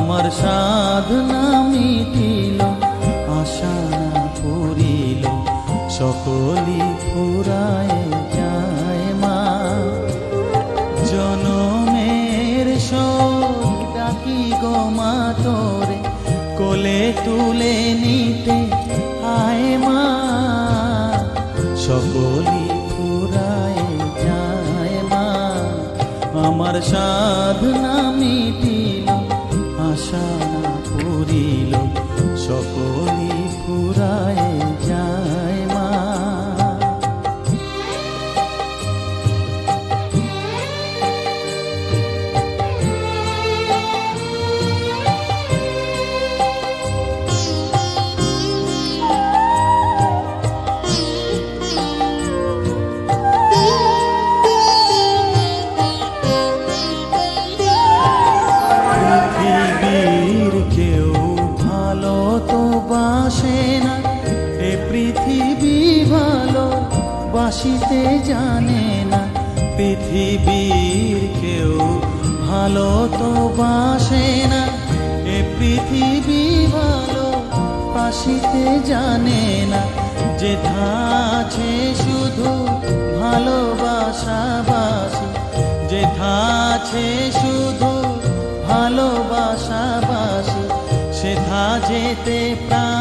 আমার সাধনা মিটিল, আশা না পুরিল, সকলি ফুরায় যায় মা। জনমের শোক ডাকি গো মা তোরে, কোলে তুলে নিতে আয় মা। সকলি ফুরায় যায় মা, আমার সাধনা মিটিল, আশা না পুরিল, সকলি ফুরায় যায় মা। পৃথিবী ভালো বাসিতে জানে না, পৃথিবীর কেউ ভালো তো বাসে না। এ পৃথিবী ভালো বাসিতে জানে না, যেথা আছে শুধু ভালোবাসাবাসি, যেথা আছে শুধু ভালোবাসাবাসি, সেথা যেতে প্রাণ